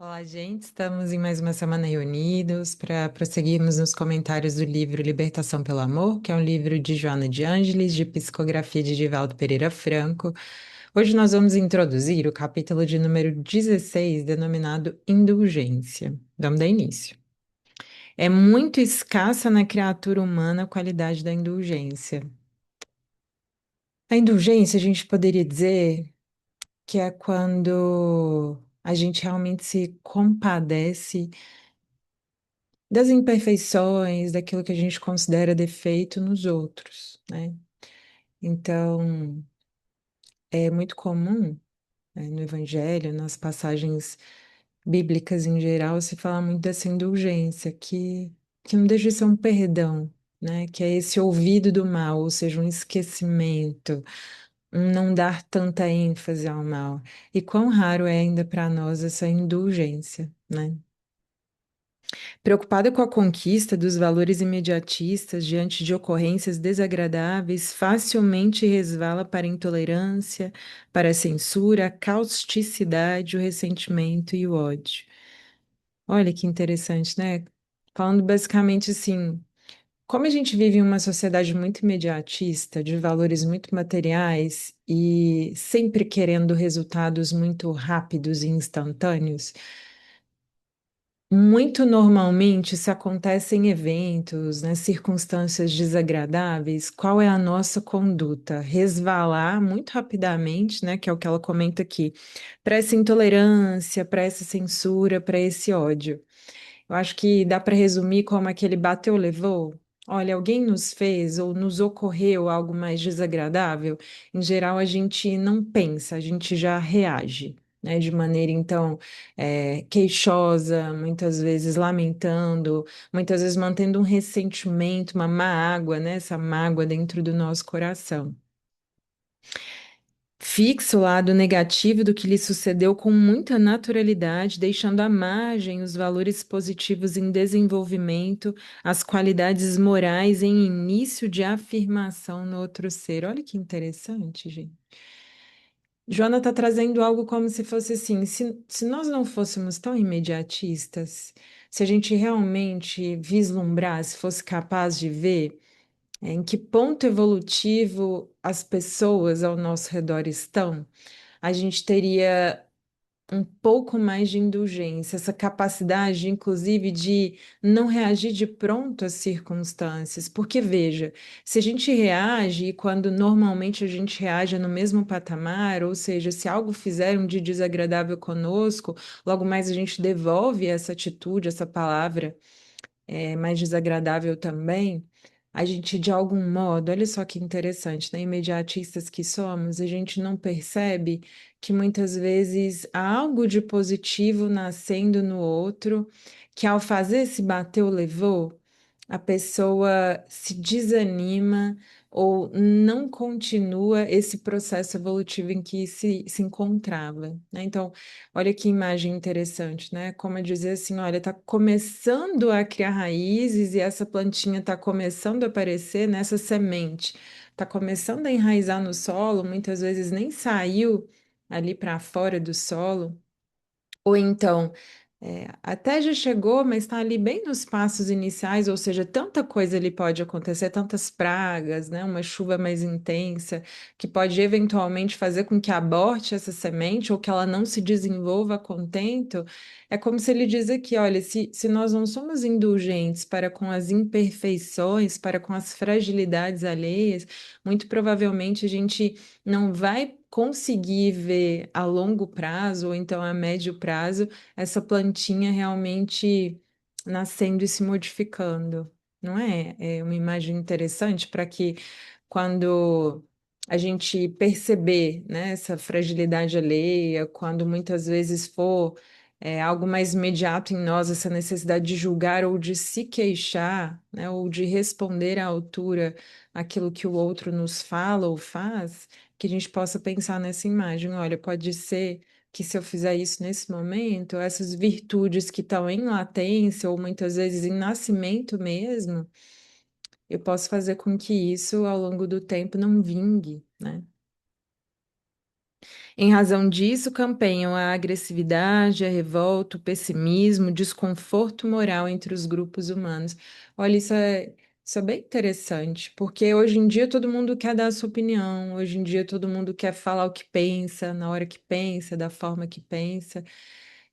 Olá, gente. Estamos em mais uma semana reunidos para prosseguirmos nos comentários do livro Libertação pelo Amor, que é um livro de Joana de Ângeles, de psicografia de Divaldo Pereira Franco. Hoje nós vamos introduzir o capítulo de número 16, denominado Indulgência. Vamos dar início. É muito escassa na criatura humana a qualidade da indulgência. A indulgência, a gente poderia dizer que é quando a gente realmente se compadece das imperfeições, daquilo que a gente considera defeito nos outros, né? Então, é muito comum, né, no Evangelho, nas passagens bíblicas em geral, se fala muito dessa indulgência, que não deixa de ser um perdão, né? Que é esse ouvido do mal, ou seja, um esquecimento, um não dar tanta ênfase ao mal. E quão raro é ainda para nós essa indulgência, né? Preocupada com a conquista dos valores imediatistas diante de ocorrências desagradáveis, facilmente resvala para a intolerância, para a censura, a causticidade, o ressentimento e o ódio. Olha que interessante, né? Falando basicamente assim, como a gente vive em uma sociedade muito imediatista, de valores muito materiais e sempre querendo resultados muito rápidos e instantâneos, muito normalmente, se acontecem eventos, né, circunstâncias desagradáveis, qual é a nossa conduta? Resvalar muito rapidamente, né, que é o que ela comenta aqui, para essa intolerância, para essa censura, para esse ódio. Eu acho que dá para resumir como aquele bateu, levou. Olha, alguém nos fez ou nos ocorreu algo mais desagradável. Em geral, a gente não pensa, a gente já reage, né? De maneira, então, queixosa, muitas vezes lamentando, muitas vezes mantendo um ressentimento, uma mágoa, né? Essa mágoa dentro do nosso coração. Fixa o lado negativo do que lhe sucedeu com muita naturalidade, deixando à margem os valores positivos em desenvolvimento, as qualidades morais em início de afirmação no outro ser. Olha que interessante, gente. Joana está trazendo algo como se fosse assim: se nós não fôssemos tão imediatistas, se a gente realmente vislumbrar, se fosse capaz de ver. Em que ponto evolutivo as pessoas ao nosso redor estão, a gente teria um pouco mais de indulgência, essa capacidade, inclusive, de não reagir de pronto às circunstâncias. Porque, veja, se a gente reage e quando normalmente a gente reage no mesmo patamar, ou seja, se algo fizeram de desagradável conosco, logo mais a gente devolve essa atitude, essa palavra mais desagradável também, a gente, de algum modo, olha só que interessante, né? Imediatistas que somos, a gente não percebe que muitas vezes há algo de positivo nascendo no outro, que ao fazer esse bateu, levou, a pessoa se desanima ou não continua esse processo evolutivo em que se encontrava, né? Então, olha que imagem interessante, né? Como eu dizer assim, olha, está começando a criar raízes e essa plantinha está começando a aparecer nessa semente, está começando a enraizar no solo, muitas vezes nem saiu ali para fora do solo. Ou então, até já chegou, mas está ali bem nos passos iniciais, ou seja, tanta coisa ali pode acontecer, tantas pragas, né? Uma chuva mais intensa, que pode eventualmente fazer com que aborte essa semente ou que ela não se desenvolva a contento. É como se ele diz aqui, olha, se nós não somos indulgentes para com as imperfeições, para com as fragilidades alheias, muito provavelmente a gente não vai conseguir ver a longo prazo ou então a médio prazo essa plantinha realmente nascendo e se modificando, não é? É uma imagem interessante para que quando a gente perceber, né, essa fragilidade alheia, quando muitas vezes for algo mais imediato em nós, essa necessidade de julgar ou de se queixar, né, ou de responder à altura aquilo que o outro nos fala ou faz, que a gente possa pensar nessa imagem. Olha, pode ser que se eu fizer isso nesse momento, essas virtudes que estão em latência ou muitas vezes em nascimento mesmo, eu posso fazer com que isso ao longo do tempo não vingue, né? Em razão disso, campanham a agressividade, a revolta, o pessimismo, o desconforto moral entre os grupos humanos. Olha, isso é bem interessante, porque hoje em dia todo mundo quer dar a sua opinião, hoje em dia todo mundo quer falar o que pensa, na hora que pensa, da forma que pensa,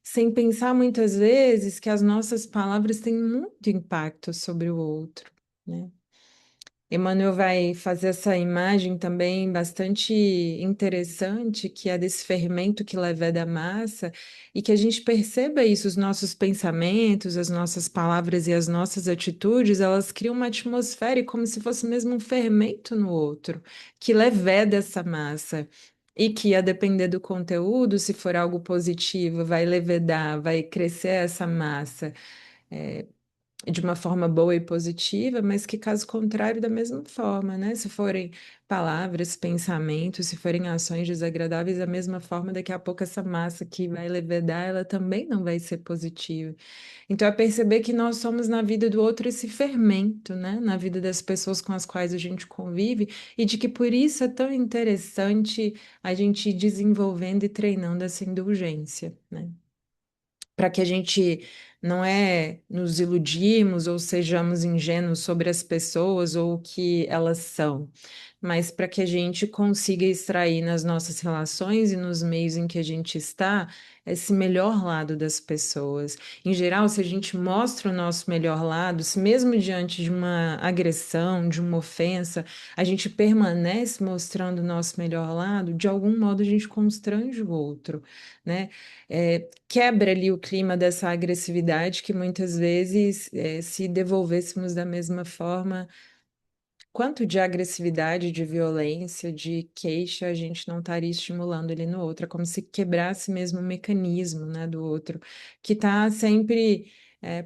sem pensar muitas vezes que as nossas palavras têm muito impacto sobre o outro, né? Emmanuel vai fazer essa imagem também bastante interessante, que é desse fermento que leveda a massa, e que a gente perceba isso, os nossos pensamentos, as nossas palavras e as nossas atitudes, elas criam uma atmosfera e como se fosse mesmo um fermento no outro, que leveda essa massa. E que, a depender do conteúdo, se for algo positivo, vai levedar, vai crescer essa massa. É, de uma forma boa e positiva, mas que caso contrário, da mesma forma, né? Se forem palavras, pensamentos, se forem ações desagradáveis, da mesma forma, daqui a pouco essa massa que vai levedar, ela também não vai ser positiva. Então, é perceber que nós somos na vida do outro esse fermento, né? Na vida das pessoas com as quais a gente convive, e de que por isso é tão interessante a gente ir desenvolvendo e treinando essa indulgência, né? Para que a gente não é nos iludirmos ou sejamos ingênuos sobre as pessoas ou o que elas são, mas para que a gente consiga extrair nas nossas relações e nos meios em que a gente está esse melhor lado das pessoas. Em geral, se a gente mostra o nosso melhor lado, se mesmo diante de uma agressão, de uma ofensa, a gente permanece mostrando o nosso melhor lado, de algum modo a gente constrange o outro, né? Quebra ali o clima dessa agressividade que muitas vezes, se devolvêssemos da mesma forma, quanto de agressividade, de violência, de queixa a gente não estaria estimulando ali no outro, é como se quebrasse mesmo o mecanismo, né, do outro, que está sempre.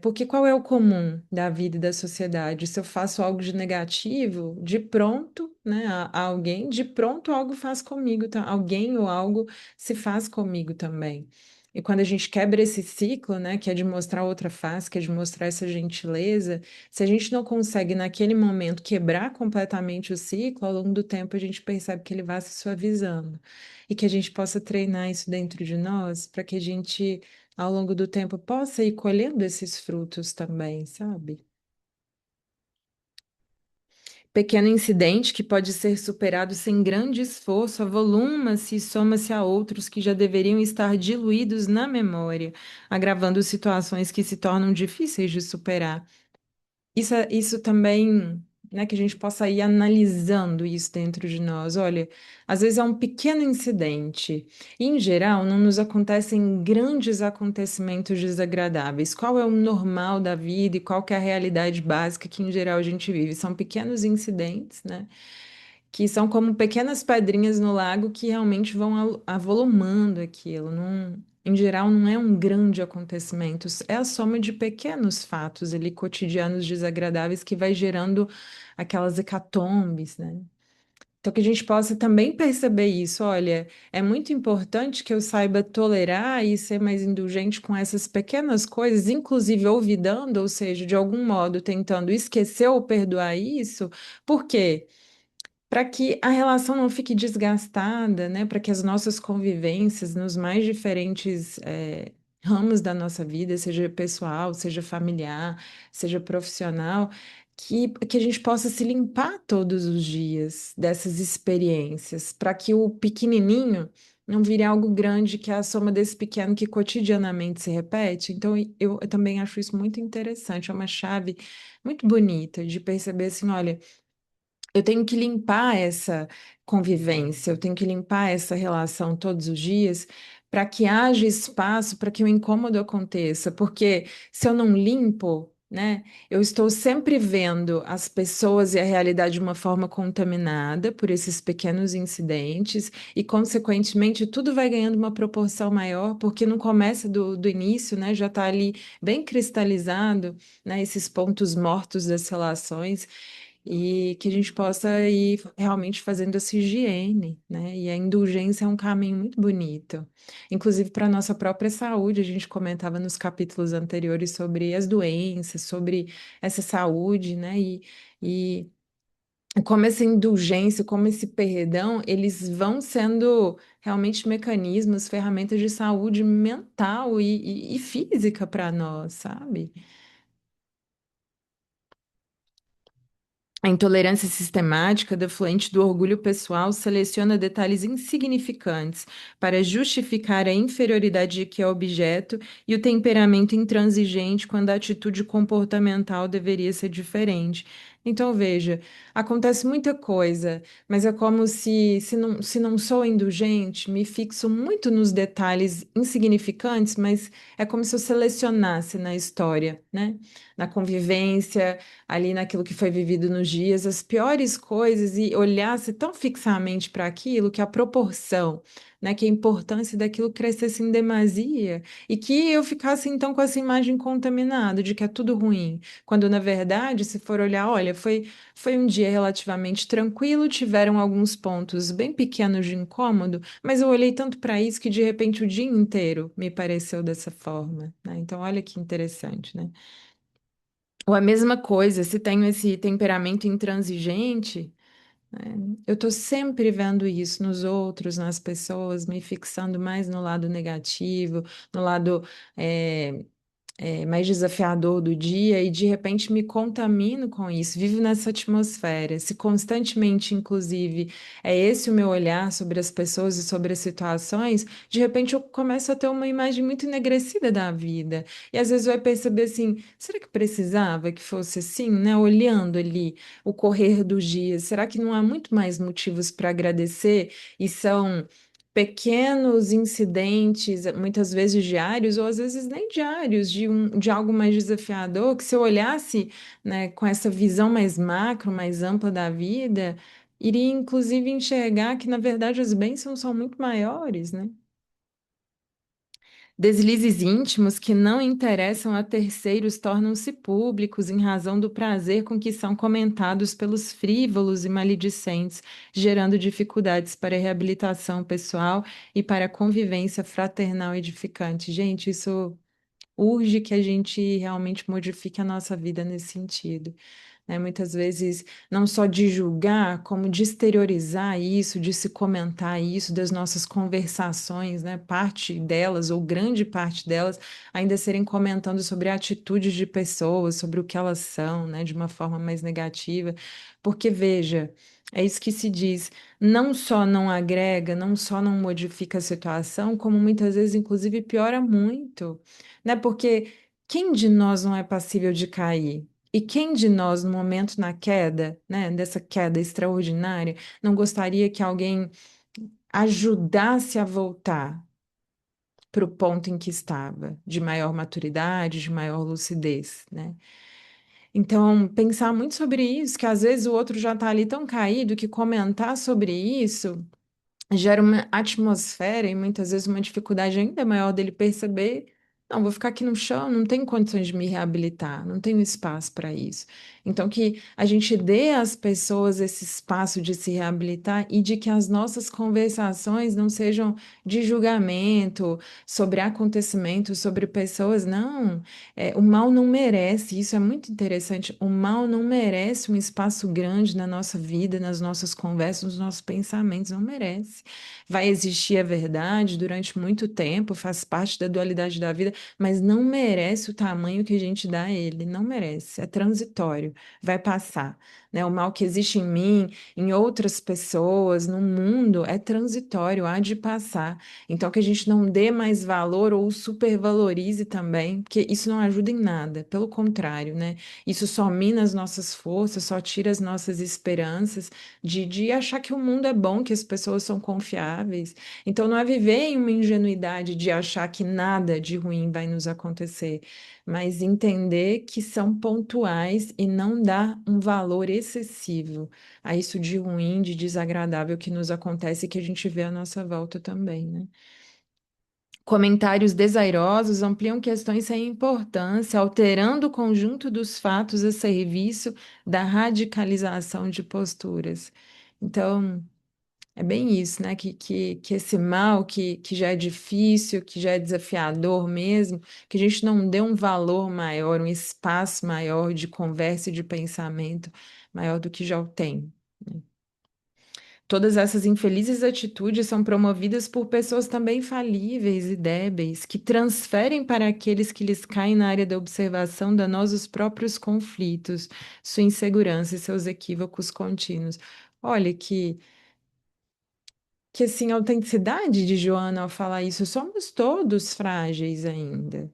Porque qual é o comum da vida e da sociedade? Se eu faço algo de negativo, de pronto, né, a alguém, de pronto algo faz comigo, tá? Alguém ou algo se faz comigo também. E quando a gente quebra esse ciclo, né, que é de mostrar outra face, que é de mostrar essa gentileza, se a gente não consegue, naquele momento, quebrar completamente o ciclo, ao longo do tempo a gente percebe que ele vai se suavizando. E que a gente possa treinar isso dentro de nós, para que a gente, ao longo do tempo, possa ir colhendo esses frutos também, sabe? Pequeno incidente que pode ser superado sem grande esforço, avoluma-se e soma-se a outros que já deveriam estar diluídos na memória, agravando situações que se tornam difíceis de superar. Isso também, né, que a gente possa ir analisando isso dentro de nós. Olha, às vezes é um pequeno incidente, e em geral não nos acontecem grandes acontecimentos desagradáveis. Qual é o normal da vida e qual que é a realidade básica que em geral a gente vive? São pequenos incidentes, né? Que são como pequenas pedrinhas no lago que realmente vão avolumando aquilo. Em geral, não é um grande acontecimento, é a soma de pequenos fatos ali cotidianos desagradáveis que vai gerando aquelas hecatombes, né? Então, que a gente possa também perceber isso. Olha, é muito importante que eu saiba tolerar e ser mais indulgente com essas pequenas coisas, inclusive olvidando, ou seja, de algum modo tentando esquecer ou perdoar isso. Por quê? Para que a relação não fique desgastada, né? Para que as nossas convivências nos mais diferentes ramos da nossa vida, seja pessoal, seja familiar, seja profissional, que a gente possa se limpar todos os dias dessas experiências, para que o pequenininho não vire algo grande, que é a soma desse pequeno que cotidianamente se repete. Então, eu também acho isso muito interessante, é uma chave muito bonita de perceber assim, olha. Eu tenho que limpar essa convivência, eu tenho que limpar essa relação todos os dias para que haja espaço para que o incômodo aconteça, porque se eu não limpo, né, eu estou sempre vendo as pessoas e a realidade de uma forma contaminada por esses pequenos incidentes e, consequentemente, tudo vai ganhando uma proporção maior, porque não começa do início, né, já está ali bem cristalizado, né, esses pontos mortos das relações e que a gente possa ir realmente fazendo essa higiene, né? E a indulgência é um caminho muito bonito, inclusive para a nossa própria saúde. A gente comentava nos capítulos anteriores sobre as doenças, sobre essa saúde, né? E como essa indulgência, como esse perdão, eles vão sendo realmente mecanismos, ferramentas de saúde mental e física para nós, sabe? A intolerância sistemática, defluente do orgulho pessoal, seleciona detalhes insignificantes para justificar a inferioridade de que é objeto e o temperamento intransigente quando a atitude comportamental deveria ser diferente. Então, veja, acontece muita coisa, mas é como se não sou indulgente, me fixo muito nos detalhes insignificantes, mas é como se eu selecionasse na história, né? Na convivência ali naquilo que foi vivido nos dias, as piores coisas e olhasse tão fixamente para aquilo que a proporção, né, que a importância daquilo crescesse em demasia e que eu ficasse então com essa imagem contaminada de que é tudo ruim, quando na verdade, se for olhar, olha, foi um dia relativamente tranquilo, tiveram alguns pontos bem pequenos de incômodo, mas eu olhei tanto para isso que de repente o dia inteiro me pareceu dessa forma, né? Então, olha que interessante, né? Ou a mesma coisa, se tenho esse temperamento intransigente, né, eu estou sempre vendo isso nos outros, nas pessoas, me fixando mais no lado negativo, no lado eh, mais desafiador do dia e de repente me contamino com isso, vivo nessa atmosfera. Se constantemente, inclusive, é esse o meu olhar sobre as pessoas e sobre as situações, de repente eu começo a ter uma imagem muito enegrecida da vida. E às vezes vai perceber assim, será que precisava que fosse assim, né? Olhando ali o correr dos dias, será que não há muito mais motivos para agradecer e são pequenos incidentes, muitas vezes diários, ou às vezes nem diários, de algo mais desafiador, que se eu olhasse, né, com essa visão mais macro, mais ampla da vida, iria inclusive enxergar que, na verdade, as bênçãos são muito maiores, né? Deslizes íntimos que não interessam a terceiros tornam-se públicos em razão do prazer com que são comentados pelos frívolos e maledicentes, gerando dificuldades para a reabilitação pessoal e para a convivência fraternal edificante. Gente, isso urge que a gente realmente modifique a nossa vida nesse sentido, né? Muitas vezes, não só de julgar, como de exteriorizar isso, de se comentar isso, das nossas conversações, né? Parte delas, ou grande parte delas, ainda serem comentando sobre atitudes de pessoas, sobre o que elas são, né? De uma forma mais negativa. Porque, veja, é isso que se diz, não só não agrega, não só não modifica a situação, como muitas vezes, inclusive, piora muito, né? Porque quem de nós não é passível de cair? E quem de nós, no momento na queda, né, dessa queda extraordinária, não gostaria que alguém ajudasse a voltar para o ponto em que estava, de maior maturidade, de maior lucidez, né? Então, pensar muito sobre isso, que às vezes o outro já está ali tão caído que comentar sobre isso gera uma atmosfera e muitas vezes uma dificuldade ainda maior dele perceber, não, vou ficar aqui no chão, não tenho condições de me reabilitar, não tenho espaço para isso. Então, que a gente dê às pessoas esse espaço de se reabilitar e de que as nossas conversações não sejam de julgamento sobre acontecimentos, sobre pessoas, não. O mal não merece, isso é muito interessante, o mal não merece um espaço grande na nossa vida, nas nossas conversas, nos nossos pensamentos, não merece. Vai existir a verdade durante muito tempo, faz parte da dualidade da vida, mas não merece o tamanho que a gente dá a ele, não merece, é transitório, vai passar, né? O mal que existe em mim, em outras pessoas, no mundo, é transitório, há de passar. Então, que a gente não dê mais valor ou supervalorize também, porque isso não ajuda em nada, pelo contrário, né? Isso só mina as nossas forças, só tira as nossas esperanças de achar que o mundo é bom, que as pessoas são confiáveis. Então, não é viver em uma ingenuidade de achar que nada de ruim vai nos acontecer, mas entender que são pontuais e não dar um valor excessivo a isso de ruim, de desagradável que nos acontece e que a gente vê à nossa volta também, né? Comentários desairosos ampliam questões sem importância, alterando o conjunto dos fatos a serviço da radicalização de posturas. Então, é bem isso, né? Que esse mal que já é difícil, que já é desafiador mesmo, que a gente não dê um valor maior, um espaço maior de conversa e de pensamento maior do que já o tem. Todas essas infelizes atitudes são promovidas por pessoas também falíveis e débeis, que transferem para aqueles que lhes caem na área da observação danosos próprios conflitos, sua insegurança e seus equívocos contínuos. Olha que assim, a autenticidade de Joana ao falar isso, somos todos frágeis ainda,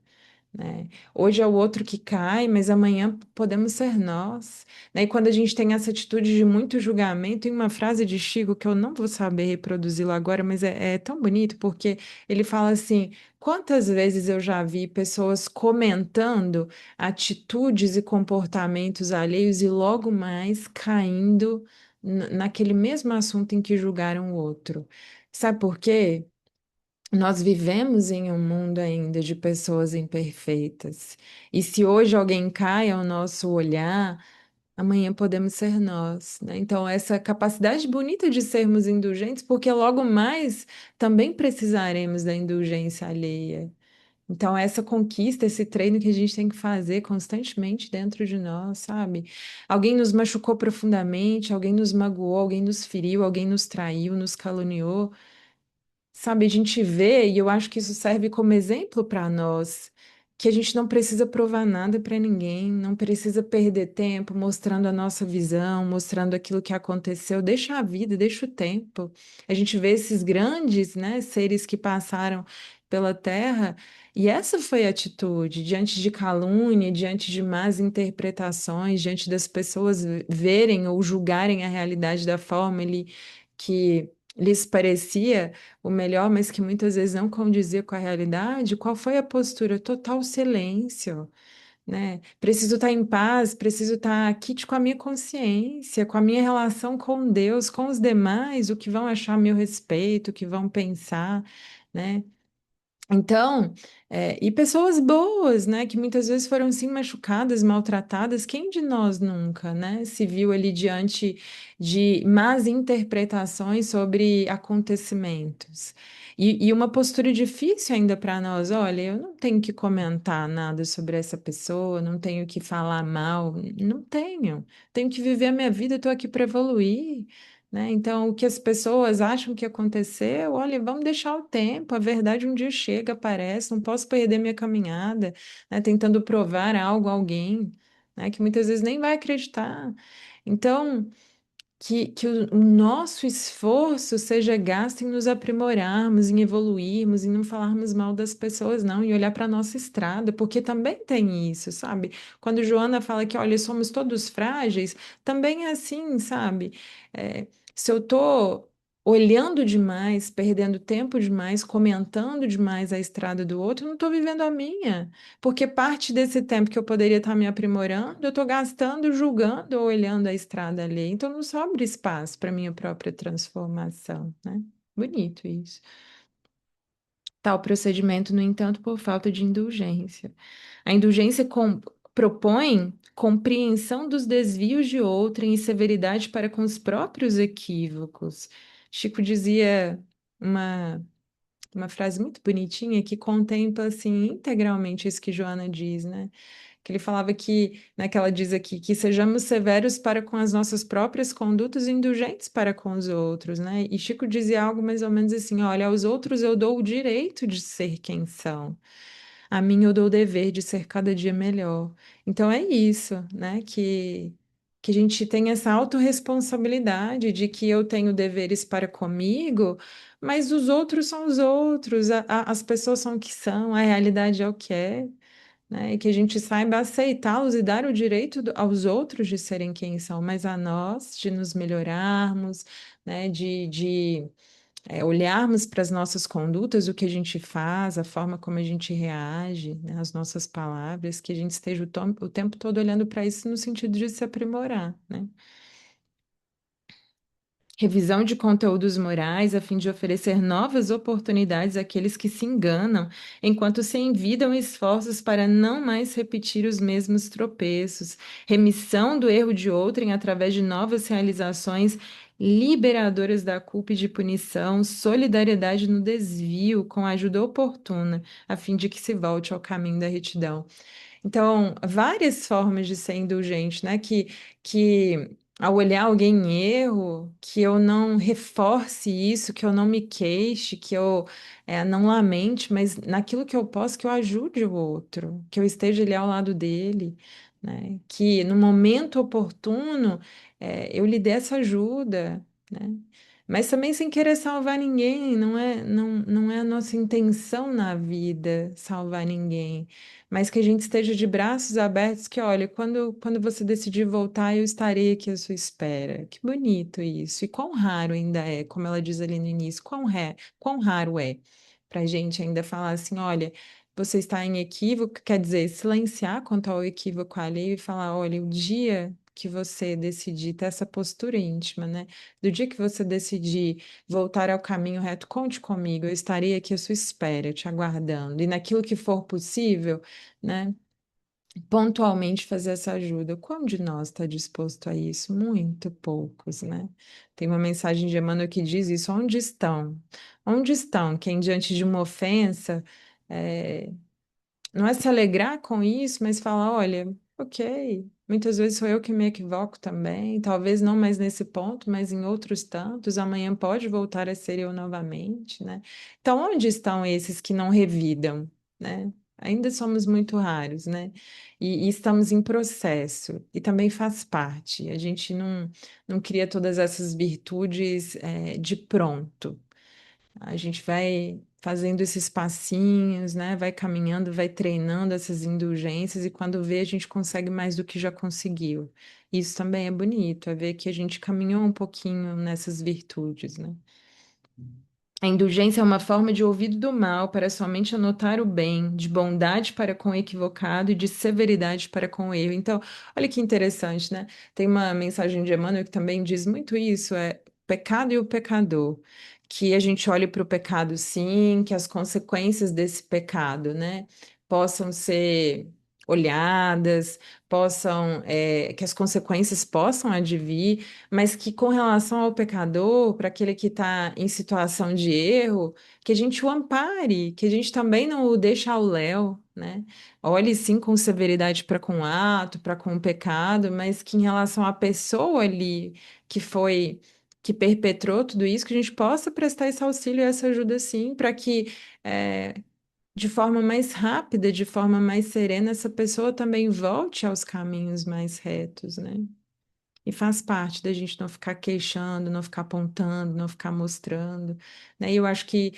né? Hoje é o outro que cai, mas amanhã podemos ser nós, né? E quando a gente tem essa atitude de muito julgamento, tem uma frase de Chico que eu não vou saber reproduzi-la agora, mas é tão bonito, porque ele fala assim: quantas vezes eu já vi pessoas comentando atitudes e comportamentos alheios e logo mais caindo naquele mesmo assunto em que julgaram o outro. Sabe por quê? Nós vivemos em um mundo ainda de pessoas imperfeitas. E se hoje alguém cai ao nosso olhar, amanhã podemos ser nós, né? Então, essa capacidade bonita de sermos indulgentes, porque logo mais também precisaremos da indulgência alheia. Então, essa conquista, esse treino que a gente tem que fazer constantemente dentro de nós, sabe? Alguém nos machucou profundamente, alguém nos magoou, alguém nos feriu, alguém nos traiu, nos caluniou. Sabe, a gente vê, e eu acho que isso serve como exemplo para nós, que a gente não precisa provar nada para ninguém, não precisa perder tempo mostrando a nossa visão, mostrando aquilo que aconteceu. Deixa a vida, deixa o tempo. A gente vê esses grandes, né, seres que passaram pela Terra, e essa foi a atitude, diante de calúnia, diante de más interpretações, diante das pessoas verem ou julgarem a realidade da forma que lhes parecia o melhor, mas que muitas vezes não condizia com a realidade, qual foi a postura? Total silêncio, né? Preciso estar em paz, preciso estar aqui com a minha consciência, com a minha relação com Deus, com os demais, o que vão achar a meu respeito, o que vão pensar, né? Então, e pessoas boas, né, que muitas vezes foram sim machucadas, maltratadas, quem de nós nunca, né, se viu ali diante de más interpretações sobre acontecimentos? E uma postura difícil ainda para nós, olha, eu não tenho que comentar nada sobre essa pessoa, não tenho que falar mal, não tenho que viver a minha vida, estou aqui para evoluir, né? Então, o que as pessoas acham que aconteceu, olha, vamos deixar o tempo, a verdade um dia chega, aparece, não posso perder minha caminhada, né? Tentando provar algo a alguém, né? Que muitas vezes nem vai acreditar. Então, que o nosso esforço seja gasto em nos aprimorarmos, em evoluirmos, em não falarmos mal das pessoas, não, e olhar para a nossa estrada, porque também tem isso, sabe? Quando Joana fala que, olha, somos todos frágeis, também é assim, sabe? É, se eu tô olhando demais, perdendo tempo demais, comentando demais a estrada do outro, eu não estou vivendo a minha. Porque parte desse tempo que eu poderia estar me aprimorando, eu estou gastando, julgando ou olhando a estrada ali. Então não sobra espaço para minha própria transformação, né? Bonito isso. Tal procedimento, no entanto, por falta de indulgência. A indulgência propõe compreensão dos desvios de outrem e severidade para com os próprios equívocos. Chico dizia uma uma frase muito bonitinha que contempla assim integralmente isso que Joana diz, né? Que ele falava que, né, que ela diz aqui, que sejamos severos para com as nossas próprias condutas e indulgentes para com os outros, né? E Chico dizia algo mais ou menos assim: olha, aos outros eu dou o direito de ser quem são. A mim eu dou o dever de ser cada dia melhor. Então é isso, né? Que a gente tem essa autorresponsabilidade de que eu tenho deveres para comigo, mas os outros são os outros, as pessoas são o que são, a realidade é o que é, né? E que a gente saiba aceitá-los e dar o direito aos outros de serem quem são, mas a nós de nos melhorarmos, né? De olharmos para as nossas condutas, o que a gente faz, a forma como a gente reage, né? As nossas palavras, que a gente esteja o tempo todo olhando para isso no sentido de se aprimorar, né? Revisão de conteúdos morais a fim de oferecer novas oportunidades àqueles que se enganam, enquanto se envidam esforços para não mais repetir os mesmos tropeços. Remissão do erro de outrem através de novas realizações liberadoras da culpa e de punição, solidariedade no desvio com a ajuda oportuna, a fim de que se volte ao caminho da retidão. Então, várias formas de ser indulgente, né? Que ao olhar alguém em erro, que eu não reforce isso, que eu não me queixe, que eu não lamente, mas naquilo que eu posso, que eu ajude o outro, que eu esteja ali ao lado dele, né? Que no momento oportuno eu lhe dê essa ajuda, né? Mas também sem querer salvar ninguém, não é a nossa intenção na vida salvar ninguém, mas que a gente esteja de braços abertos, que olha, quando você decidir voltar, eu estarei aqui à sua espera. Que bonito isso. E quão raro ainda é, como ela diz ali no início, quão raro é para a gente ainda falar assim, olha, você está em equívoco, quer dizer, silenciar quanto ao equívoco alheio e falar, olha, o dia que você decidir ter essa postura íntima, né? Do dia que você decidir voltar ao caminho reto, conte comigo, eu estarei aqui à sua espera, te aguardando. E naquilo que for possível, né? Pontualmente fazer essa ajuda. Qual de nós está disposto a isso? Muito poucos, né? Tem uma mensagem de Emmanuel que diz isso: onde estão? Onde estão quem, diante de uma ofensa, eh, não é se alegrar com isso, mas falar, olha, ok, muitas vezes sou eu que me equivoco também, talvez não mais nesse ponto, mas em outros tantos, amanhã pode voltar a ser eu novamente, né? Então, onde estão esses que não revidam, né? Ainda somos muito raros, né? E estamos em processo, e também faz parte. A gente não cria todas essas virtudes, de pronto. A gente vai fazendo esses passinhos, né? Vai caminhando, vai treinando essas indulgências e quando vê, a gente consegue mais do que já conseguiu. Isso também é bonito, é ver que a gente caminhou um pouquinho nessas virtudes, né? A indulgência é uma forma de ouvido do mal para somente anotar o bem, de bondade para com o equivocado e de severidade para com o erro. Então, olha que interessante, né? Tem uma mensagem de Emmanuel que também diz muito isso, é o pecado e o pecador. Que a gente olhe para o pecado, sim, que as consequências desse pecado, né, possam ser olhadas, que as consequências possam advir, mas que com relação ao pecador, para aquele que está em situação de erro, que a gente o ampare, que a gente também não o deixe ao léu, né? Olhe sim com severidade para com o ato, para com o pecado, mas que em relação à pessoa ali que foi, que perpetrou tudo isso, que a gente possa prestar esse auxílio e essa ajuda sim, para que de forma mais rápida, de forma mais serena, essa pessoa também volte aos caminhos mais retos, né? E faz parte da gente não ficar queixando, não ficar apontando, não ficar mostrando, né? E eu acho que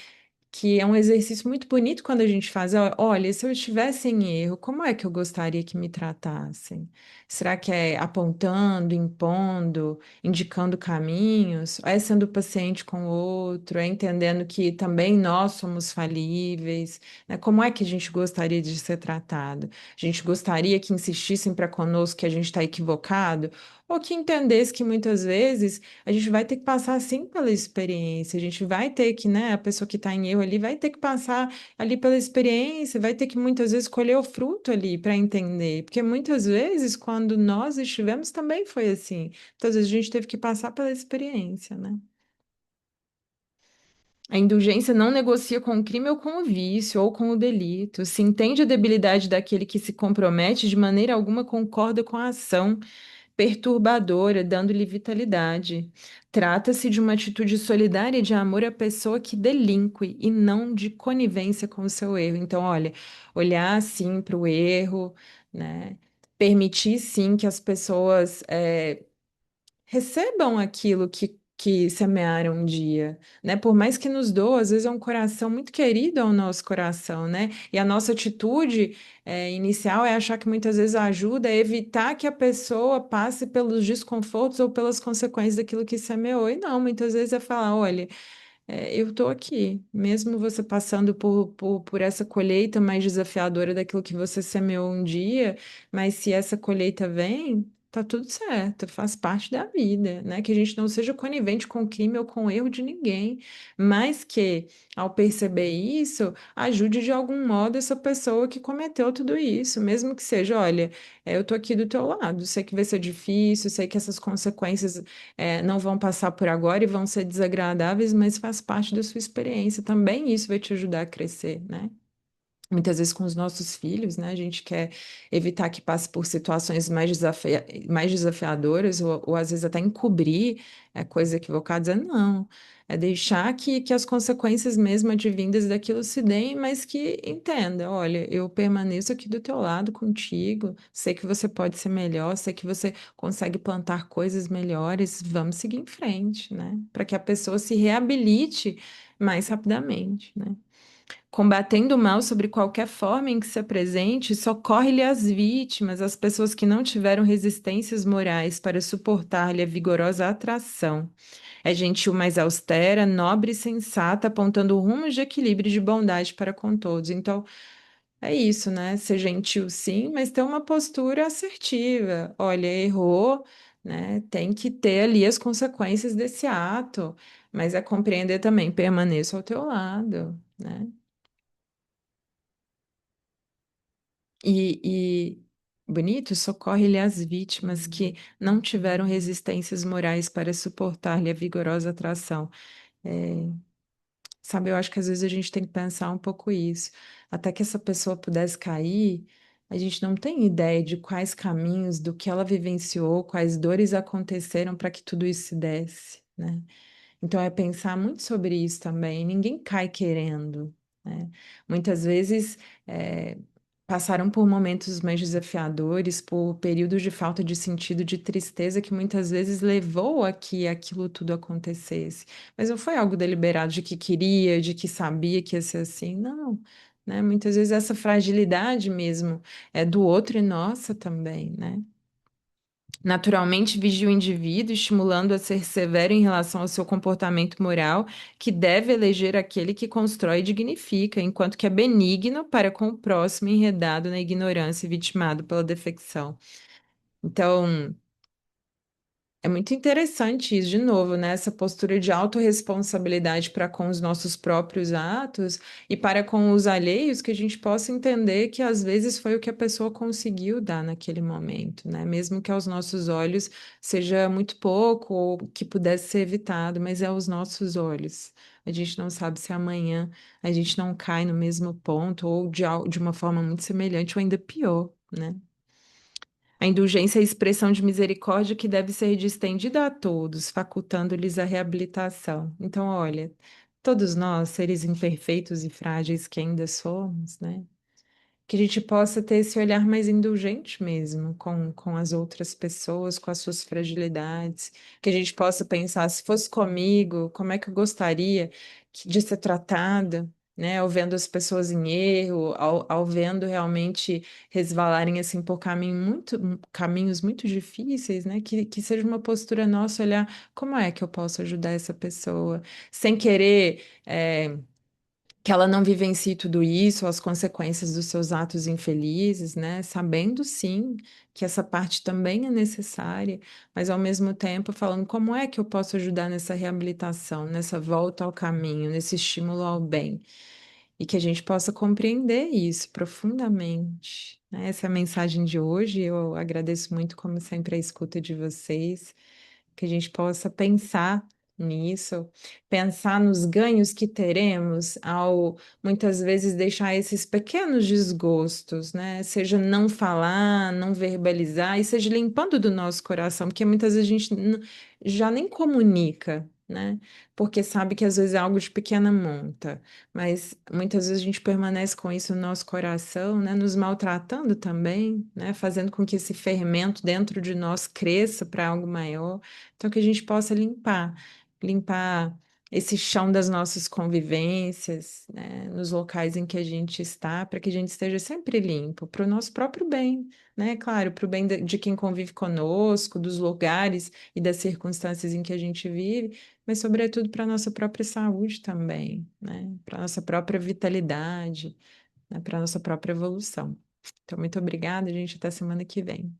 é um exercício muito bonito quando a gente faz. Olha, se eu estivesse em erro, como é que eu gostaria que me tratassem? Será que é apontando, impondo, indicando caminhos? Ou é sendo paciente com o outro? É entendendo que também nós somos falíveis, né? Como é que a gente gostaria de ser tratado? A gente gostaria que insistissem para conosco que a gente está equivocado? Ou que entendesse que muitas vezes a gente vai ter que passar assim pela experiência, a gente vai ter que, né, a pessoa que está em erro ali vai ter que passar ali pela experiência, vai ter que muitas vezes colher o fruto ali para entender, porque muitas vezes quando nós estivemos também foi assim, muitas vezes a gente teve que passar pela experiência, né? A indulgência não negocia com o crime ou com o vício ou com o delito. Se entende a debilidade daquele que se compromete, de maneira alguma concorda com a ação perturbadora, dando-lhe vitalidade. Trata-se de uma atitude solidária e de amor à pessoa que delinque e não de conivência com o seu erro. Então, olha, olhar sim para o erro, né? Permitir sim que as pessoas recebam aquilo que semearam um dia, né? Por mais que nos doa, às vezes é um coração muito querido ao nosso coração, né? E a nossa atitude inicial é achar que muitas vezes ajuda a evitar que a pessoa passe pelos desconfortos ou pelas consequências daquilo que semeou. E não, muitas vezes é falar, olha, eu estou aqui, mesmo você passando por essa colheita mais desafiadora daquilo que você semeou um dia, mas se essa colheita vem, tá tudo certo, faz parte da vida, né? Que a gente não seja conivente com o crime ou com o erro de ninguém, mas que, ao perceber isso, ajude de algum modo essa pessoa que cometeu tudo isso, mesmo que seja, olha, eu tô aqui do teu lado, sei que vai ser difícil, sei que essas consequências não vão passar por agora e vão ser desagradáveis, mas faz parte da sua experiência. Também isso vai te ajudar a crescer, né? muitas vezes com os nossos filhos, né? A gente quer evitar que passe por situações mais desafiadoras, ou às vezes até encobrir coisa equivocada, dizendo não. É deixar que as consequências mesmo advindas daquilo se deem, mas que entenda, olha, eu permaneço aqui do teu lado contigo, sei que você pode ser melhor, sei que você consegue plantar coisas melhores, vamos seguir em frente, né? Para que a pessoa se reabilite mais rapidamente, né? Combatendo o mal sobre qualquer forma em que se apresente, socorre-lhe as vítimas, as pessoas que não tiveram resistências morais para suportar-lhe a vigorosa atração. É gentil, mas austera, nobre e sensata, apontando rumos de equilíbrio e de bondade para com todos. Então, é isso, né? Ser gentil, sim, mas ter uma postura assertiva. Olha, errou, né? Tem que ter ali as consequências desse ato, mas é compreender também, permaneço ao teu lado, né? E bonito, socorre-lhe as vítimas que não tiveram resistências morais para suportar-lhe a vigorosa atração. É, sabe, eu acho que às vezes a gente tem que pensar um pouco isso. Até que essa pessoa pudesse cair, a gente não tem ideia de quais caminhos, do que ela vivenciou, quais dores aconteceram para que tudo isso se desse, né? Então, é pensar muito sobre isso também. Ninguém cai querendo, né? Muitas vezes passaram por momentos mais desafiadores, por períodos de falta de sentido, de tristeza, que muitas vezes levou a que aquilo tudo acontecesse. Mas não foi algo deliberado de que queria, de que sabia que ia ser assim, não. Né? Muitas vezes essa fragilidade mesmo é do outro e nossa também, né? Naturalmente, vigia o indivíduo, estimulando a ser severo em relação ao seu comportamento moral, que deve eleger aquele que constrói e dignifica, enquanto que é benigno para com o próximo enredado na ignorância e vitimado pela defecção. Então, é muito interessante isso, de novo, né? Essa postura de autorresponsabilidade para com os nossos próprios atos e para com os alheios, que a gente possa entender que às vezes foi o que a pessoa conseguiu dar naquele momento, né? Mesmo que aos nossos olhos seja muito pouco ou que pudesse ser evitado, mas é aos nossos olhos. A gente não sabe se amanhã a gente não cai no mesmo ponto ou de uma forma muito semelhante ou ainda pior, né? A indulgência é a expressão de misericórdia que deve ser distendida a todos, facultando-lhes a reabilitação. Então, olha, todos nós, seres imperfeitos e frágeis que ainda somos, né? Que a gente possa ter esse olhar mais indulgente mesmo com as outras pessoas, com as suas fragilidades, que a gente possa pensar, se fosse comigo, como é que eu gostaria de ser tratada, né? Ao vendo as pessoas em erro, ao vendo realmente resvalarem assim por caminhos muito difíceis, né? Que seja uma postura nossa olhar como é que eu posso ajudar essa pessoa, sem querer. Que ela não vivencie tudo isso, as consequências dos seus atos infelizes, né? Sabendo sim que essa parte também é necessária, mas ao mesmo tempo falando como é que eu posso ajudar nessa reabilitação, nessa volta ao caminho, nesse estímulo ao bem, e que a gente possa compreender isso profundamente, né? Essa é a mensagem de hoje. Eu agradeço muito, como sempre, a escuta de vocês, que a gente possa pensar nisso, pensar nos ganhos que teremos ao muitas vezes deixar esses pequenos desgostos, né? Seja não falar, não verbalizar, e seja limpando do nosso coração, porque muitas vezes a gente já nem comunica, né? Porque sabe que às vezes é algo de pequena monta, mas muitas vezes a gente permanece com isso no nosso coração, né? Nos maltratando também, né? Fazendo com que esse fermento dentro de nós cresça para algo maior. Então, que a gente possa limpar esse chão das nossas convivências, né, nos locais em que a gente está, para que a gente esteja sempre limpo, para o nosso próprio bem, né? Claro, para o bem de quem convive conosco, dos lugares e das circunstâncias em que a gente vive, mas, sobretudo, para a nossa própria saúde também, né? Para a nossa própria vitalidade, né? Para a nossa própria evolução. Então, muito obrigada, gente. Até semana que vem.